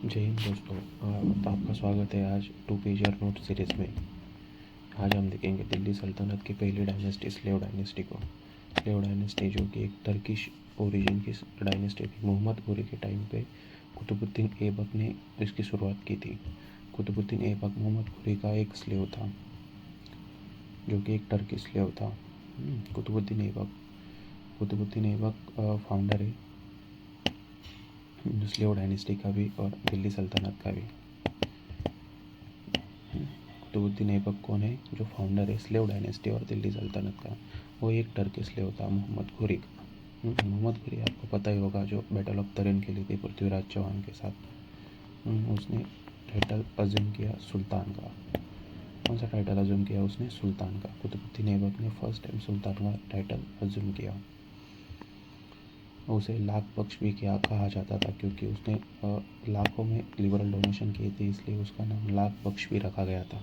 जय हिंद दोस्तों। आपका स्वागत है आज टू पेजर नोट सीरीज़ में। आज हम देखेंगे दिल्ली सल्तनत की पहली डायनेस्टी स्लेव डायनेस्टी को। स्लेव डायनेस्टी जो कि एक टर्किश ओरिजिन की डायनेस्टी थी। मोहम्मद घोरी के टाइम पे कुतुबुद्दीन ऐबक ने इसकी शुरुआत की थी। कुतुबुद्दीन ऐबक मोहम्मद घोरी का एक स्लेव था, जो कि एक टर्किश स्लेव था। कुतुबुद्दीन ऐबक फाउंडर है स्लेव डायनेस्टी का भी और दिल्ली सल्तनत का भी। कुतुबुद्दीन ऐबक कौन है? जो फाउंडर है स्लेव डायनेस्टी और दिल्ली सल्तनत का। वो एक टर्किश स्लेव था, मोहम्मद घोरी का। मोहम्मद घोरी आपको पता ही होगा, जो बैटल ऑफ तरिन के लिए थी पृथ्वीराज चौहान के साथ। उसने टाइटल अज्यूम किया सुल्तान का। कौन सा टाइटल अज्यूम किया उसने? सुल्तान का। कुतुबुद्दीन ऐबक ने फर्स्ट टाइम सुल्तान का टाइटल अज्यूम किया। उसे लाख बख्श भी क्या कहा जाता था, क्योंकि उसने लाखों में लिबरल डोनेशन किए थे, इसलिए उसका नाम लाख बख्श भी रखा गया था।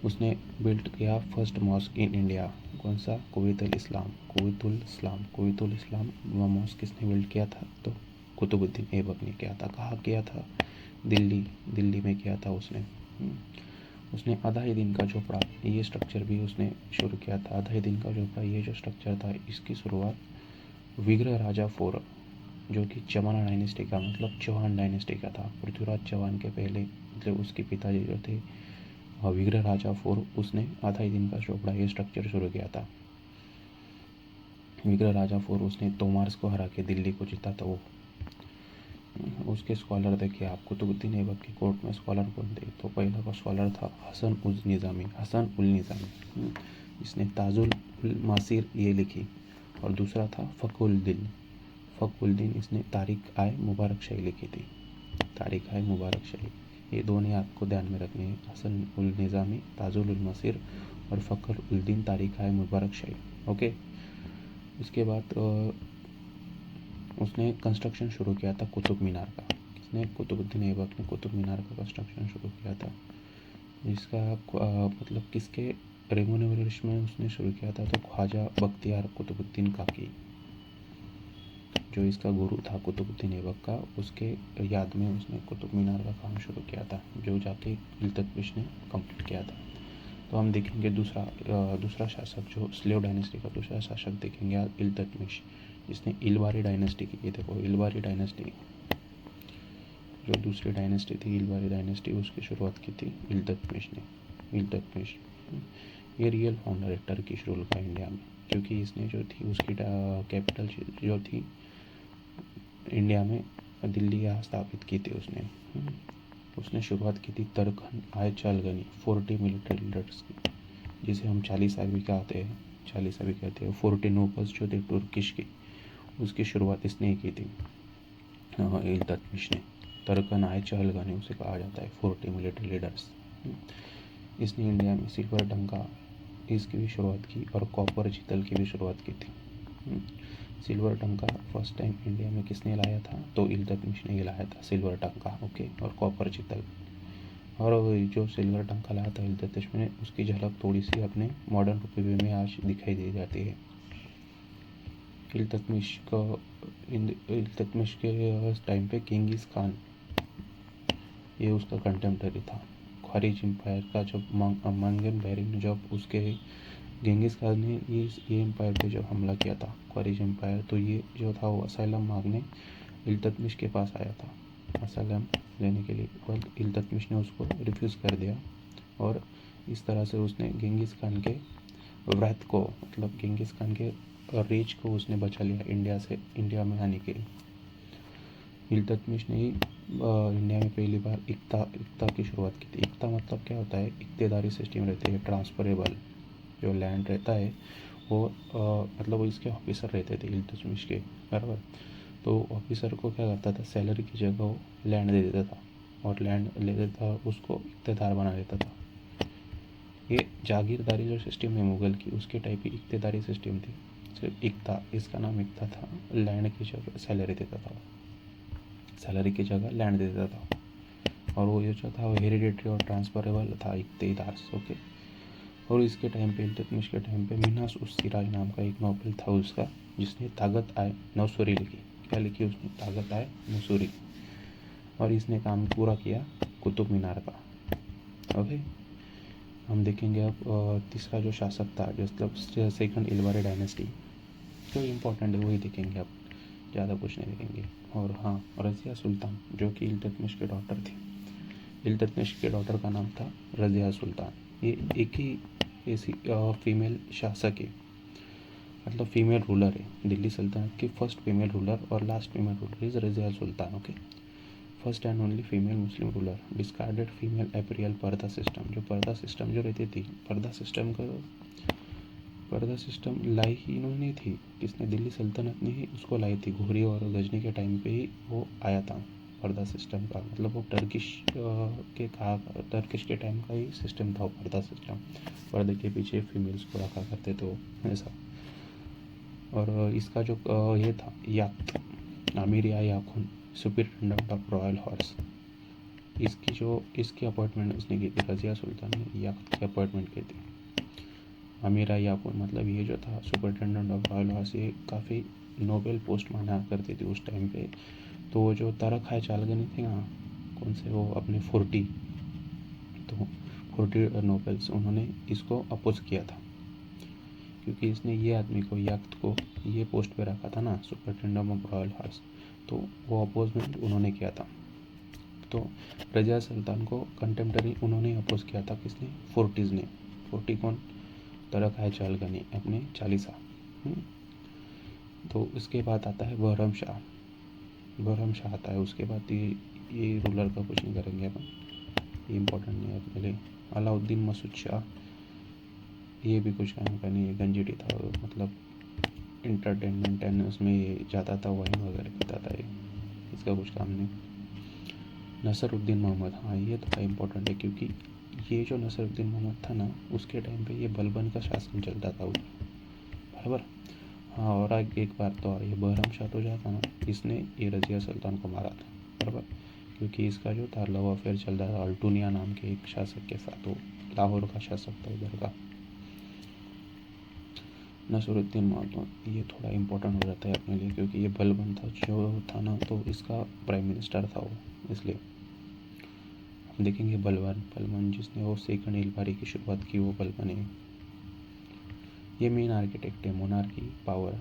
उसने बिल्ट किया फर्स्ट मॉस्क इन इंडिया। कौन सा? कुवैतुल इस्लाम मॉस्क किसने बिल्ड किया था? तो कुतुबुद्दीन ऐबक ने किया था। कहाँ किया था? दिल्ली में किया था उसने। उसने आधा ही दिन का झोपड़ा, ये स्ट्रक्चर भी उसने शुरू किया था। आधा ही दिन का झोपड़ा, ये जो स्ट्रक्चर था, इसकी शुरुआत विग्रह राजा फोर, जो कि चमाना डायनेस्टी का मतलब चौहान डायनेस्टी का था। पृथ्वीराज चौहान के पहले मतलब उसके पिताजी जो थे विग्रह राजा फोर, उसने आधा ही दिन का झोपड़ा ये स्ट्रक्चर शुरू किया था। विग्रह राजा फोर उसने तोमार्स को हरा के दिल्ली को जीता था। वो उसके स्कॉलर देखिए आप। कुतुबुद्दीन ऐबक की कोर्ट में स्कॉलर कौन थे? तो पहला का स्कॉलर था हसन उल निज़ामी। इसने ताजुल मासिर ये लिखी। और दूसरा था फ़खरुद्दीन, इसने तारीख आए मुबारक शाही लिखी थी। तारीख आए मुबारक शाही, ये दोनों आपको ध्यान में रखने हैं। हसन उल निज़ामी, ताजुल उल मासिर और फ़खरुद्दीन तारीख आए मुबारक शाही। ओके। उसके बाद उसने कंस्ट्रक्शन शुरू किया था कुतुब मीनार का। किसने? कुतुबुद्दीन ऐबक ने कुतुब मीनार का कंस्ट्रक्शन शुरू किया था। इसका मतलब किसके रेमोनेरेशन में उसने शुरू किया था? तो ख्वाजा बख्तियार कुतुबुद्दीन काकी, जो इसका गुरु था कुतुबुद्दीन ऐबक का, उसके याद में उसने कुतुब मीनार का काम शुरू किया था, जो जाके इल्तुतमिश ने कंप्लीट किया था। तो हम देखेंगे दूसरा शासक, जो स्लेव डायनेस्टी का दूसरा शासक देखेंगे आज, इल्तुतमिश, जिसने इलबारी डायनेस्टी की। देखो इलबारी डायनेस्टी, जो दूसरी डायनेस्टी थी इलबारी डायनेस्टी, उसकी शुरुआत की थी इल्तुतमिश ने। ये रियल फाउंडर है टर्किश रूल का इंडिया में, क्योंकि इसने जो थी उसकी कैपिटल जो थी इंडिया में, दिल्ली यहाँ स्थापित की थी उसने शुरुआत की थी तरखन आयचालगनी 40 मिलिट्री लीडर्स की, जिसे हम 40 आर्मी कहते हैं। 40 नोबल्स जो थे तुर्किश की, उसकी शुरुआत इसने ही की थी, इल्तुतमिश ने। तरखन आयचालगनी उसे कहा जाता है, 40 मिलिट्री लीडर्स। इसने इंडिया में सिल्वर टंका इसकी भी शुरुआत की और कॉपर चीतल की भी शुरुआत की थी। सिल्वर टंका फर्स्ट टाइम इंडिया में किसने लाया था? तो इल्तुतमिश ने ही लाया था सिल्वर टंका। ओके। और कॉपर चीतल, और जो सिल्वर टंका लाया था इल्तुतमिश ने, उसकी झलक थोड़ी सी अपने मॉडर्न रूप में आज दिखाई दे जाती है। इल्तुतमिश के टाइम पे किंगिस खान, ये उसका कंटेम्प्रेरी था। ख्वारिज एम्पायर का जब मंगन बैरी ने जब उसके गेंगिस खान ने ये एम्पायर पे जब हमला किया था, ख्वारिज एम्पायर, तो ये जो था वो असाइलम मांगने इल्तुतमिश के पास आया था, असाइलम लेने के लिए, पर इल्तुतमिश ने उसको रिफ्यूज़ कर दिया। और इस तरह से उसने गेंगिस खान के व्रत को, मतलब गेंगिस खान के रीच को उसने बचा लिया इंडिया में आने के लिए। इल्तुतमिश ने इंडिया में पहली बार इक्ता की शुरुआत की थी। इक्ता मतलब क्या होता है? इक्तेदारी सिस्टम रहती है, ट्रांसफरेबल जो लैंड रहता है वो मतलब वो इसके ऑफिसर रहते थे इल्तुतमिश के, बराबर। तो ऑफिसर को क्या करता था, सैलरी की जगह वो लैंड दे देता था, और लैंड ले देता, उसको इक्तेदार बना देता था। ये जागीरदारी जो सिस्टम है मुग़ल की, उसके टाइप की इक्तेदारी सिस्टम थी, सिर्फ इक्ता, इसका नाम इक्ता था। लैंड की जगह सैलरी देता था, सैलरी की जगह लैंड दे देता था, और वो जो था वो हेरिडेटरी और ट्रांसफरेबल था, इक्तेदार। ओके। और इसके टाइम पे, इल्तुतमिश के टाइम पे, मिन्हाज उस सिराज नाम का एक नॉवल था उसका, जिसने ताकत आए नौसरी लिखी। क्या लिखी उसने, ताकत आए मुसूरी। और इसने काम पूरा किया कुतुब मीनार का। ओके, हम देखेंगे अब तीसरा जो शासक था, मतलब सेकंड इलबारी डायनेस्टी, जो इम्पोर्टेंट है वही देखेंगे अब, ज़्यादा कुछ नहीं देखेंगे। और हाँ, रज़िया सुल्तान जो कि इल्तुतमिश की डॉटर थी। इल्तुतमिश के डॉटर का नाम था रज़िया सुल्तान। ये एक ही ऐसी फीमेल शासक है, मतलब फीमेल रूलर है। दिल्ली सल्तनत की फर्स्ट फीमेल रूलर और last female ruler is Razia Sultan. Okay, first and only female Muslim ruler. Discarded female apparel purdah system, जो पर्दा सिस्टम जो रहती थी, पर्दा सिस्टम लाई ही इन्होंने थी, किसने, दिल्ली सल्तनत ने ही उसको लाई थी। घुरी और गजनी के टाइम पे ही वो आया था पर्दा सिस्टम का, मतलब वो टर्किश के टाइम का ही सिस्टम था वो पर्दा सिस्टम। पर्दे के पीछे फीमेल्स को रखा करते थे ऐसा। और इसका जो ये था याख्त, आमिर या याखून, सुपरिटेंडेंट ऑफ रॉयल हॉर्स, इसकी अपॉइंटमेंट उसने की थी। रज़िया सुल्तान ने याख्त की अपॉइंटमेंट की थी। अमीरा याकून, मतलब ये जो था सुपरिटेंडेंट ऑफ रॉयल हॉर्स, ये काफ़ी नोबेल पोस्ट माना करती थी उस टाइम पे। तो वो जो तारक हाय चालगनी थे ना, कौन से, वो अपने 40 नोबेल्स, उन्होंने इसको अपोज किया था, क्योंकि इसने ये आदमी को, याख्त को ये पोस्ट पे रखा था ना, सुपरिटेंडेंट ऑफ रॉयल हॉर्स, तो वो अपोजमेंट उन्होंने किया था। तो रज़िया सुल्तान को कंटेम्प्टरी उन्होंने अपोज किया था, किसने, 40s ने। 40 कौन, तारक हाय चालगनी अपने चालीसा। तो उसके बाद आता है बहरम शाह आता है। उसके बाद ये रूलर का कुछ नहीं करेंगे अपन, ये इम्पोर्टेंट नहीं है अपने लिए। अलाउद्दीन मसूद शाह, ये भी कुछ काम का नहीं है, गंजीटी था, मतलब इंटरटेनमेंट एंड उसमें ये जाता था, वाइन वगैरह पीता था, ये इसका कुछ काम नहीं। नसरुद्दीन मोहम्मद, हाँ ये तो इम्पोर्टेंट है, क्योंकि ये जो नसरुद्दीन मोहम्मद था ना, उसके टाइम पे ये बलबन का शासन चलता था बराबर। हाँ, और एक बार तो और ये बहरम शाह तो जाता ना, इसने ये रज़िया सुल्तान को मारा था बराबर, क्योंकि इसका जो था लव अफेयर चल रहा था अल्टूनिया नाम के एक शासक के साथ, वो लाहौर का शासक था उधर का। नसरुद्दीन मोहम्मद ये थोड़ा इम्पोर्टेंट हो जाता है अपने लिए, क्योंकि ये बलबन था जो था ना, तो इसका प्राइम मिनिस्टर था वो, इसलिए हम देखेंगे बलबन जिसने वो सेकंड इलबारी की शुरुआत की, वो बलबन है। ये मेन आर्किटेक्ट है मोनार्की पावर,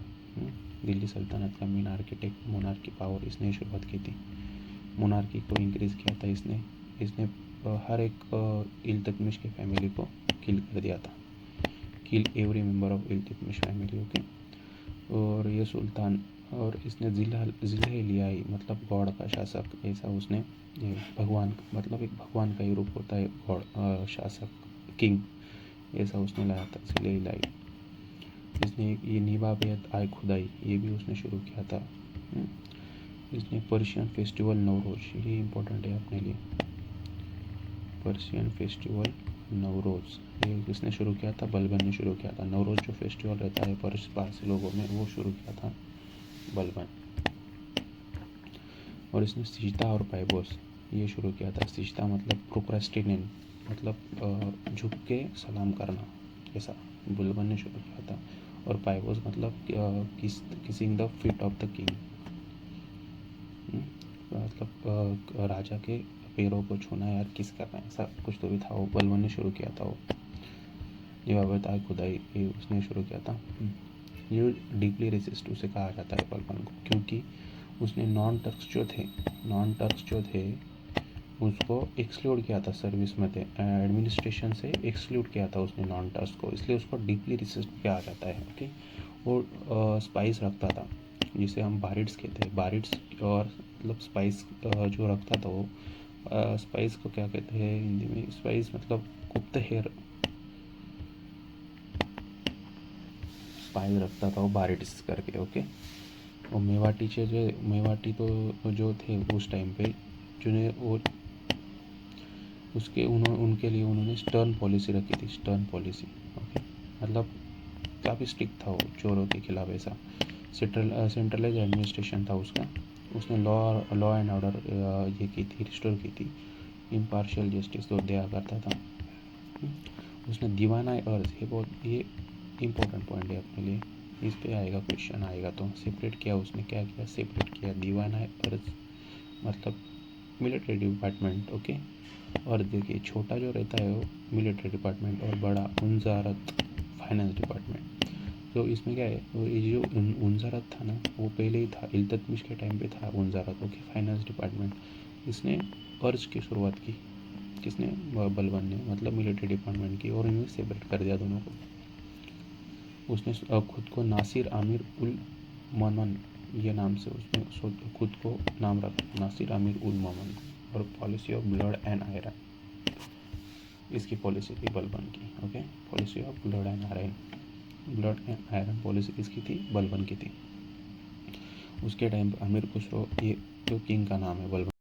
दिल्ली सल्तनत का मेन आर्किटेक्ट, मोनार्की पावर इसने शुरुआत की थी। मोनार्की को इंक्रीज़ किया था इसने हर एक इल्तुतमिश के फैमिली को किल कर दिया था, kill every member of Iltutmish family. Okay, और ये सुल्तान, और इसने ज़िला लिया ही, मतलब गॉड का शासक, ऐसा उसने, ये भगवान, मतलब एक भगवान का ही रूप होता है गॉड, शासक, किंग, ऐसा उसने लाया था, ज़िले लाई। इसने ये निबाबेत आय खुदाई, ये भी उसने शुरू किया था। इसने पर्शियन फेस्टिवल नवरोज़, ये इम्पोर्टेंट है अपने लिए, पर्शियन फेस्टिवल नवरोज़, ये किसने शुरू किया था, बलबन ने शुरू किया था। नवरोज़ जो फेस्टिवल रहता है पारसी लोगों में, वो शुरू किया था बलबन। और इसने सिजदा और पाइबोस ये शुरू किया था। सिजदा मतलब प्रोक्रेस्टिनेट, मतलब झुक के सलाम करना, ऐसा बलबन ने शुरू किया था। और पाइबोस मतलब kissing the feet of the king, मतलब राजा के पैरों को छूना यार, किस करना है, ऐसा कुछ तो भी था, वो बलबन ने शुरू किया था। वो निबाबत आय खुदाई ये उसने शुरू किया था। ये डीपली रेसिस्ट उसे कहा जाता है बलबन को, क्योंकि उसने नॉन टर्क्स जो थे उसको एक्सक्लूड किया था, सर्विस में थे, एडमिनिस्ट्रेशन से एक्सक्लूड किया था उसने नॉन टर्क्स को, इसलिए उसको डीपली रेसिस्ट किया जाता है। ओके, वो स्पाइस रखता था, जिसे हम बारिड्स कहते हैं, बारिड्स, और मतलब स्पाइस जो रखता था वो, स्पाइस को क्या कहते हैं हिंदी में, स्पाइस मतलब गुप्त हेर, स्पाइस रखता था वो बारिड्स करके। ओके, और मेवाटी तो जो थे उस टाइम पे, जिन्हें वो उनके लिए उन्होंने स्टर्न पॉलिसी रखी थी, स्टर्न पॉलिसी। ओके, मतलब काफ़ी स्ट्रिक्ट था वो चोरों के खिलाफ, ऐसा सेंट्रलाइज एडमिनिस्ट्रेशन था उसका। उसने लॉ एंड ऑर्डर ये की थी, रिस्टोर की थी, इम्पार्शियल जस्टिस तो दिया करता था। उसने दीवाना अर्ज, ये बहुत ये इम्पोर्टेंट पॉइंट है अपने लिए, इस पे आएगा क्वेश्चन आएगा। तो सेपरेट किया उसने, क्या किया, सेपरेट किया दीवाना अर्ज मतलब मिलिट्री डिपार्टमेंट, ओके। और देखिए छोटा जो रहता है वो मिलिट्री डिपार्टमेंट और बड़ा वजारत फाइनेंस डिपार्टमेंट। तो इसमें क्या है, वो ये जो वजारत था ना वो पहले ही था, इल्तुतमिश के टाइम पे था वजारत, ओके, फाइनेंस डिपार्टमेंट। इसने अर्ज की शुरुआत की, किसने, बलबन ने, मतलब मिलिट्री डिपार्टमेंट की, और इन्हें सेपरेट कर दिया दोनों को। उसने खुद को नासिर आमिर उल ममन ये नाम से उसने खुद को नाम रखा, नासिर आमिर उल ममन। और policy of blood and iron, इसकी पॉलिसी थी बलबन की, okay. Policy of blood and iron, blood and iron policy किसकी थी, बलबन की थी। उसके टाइम पर अमीर खुसरो, ये जो किंग का नाम है बलबन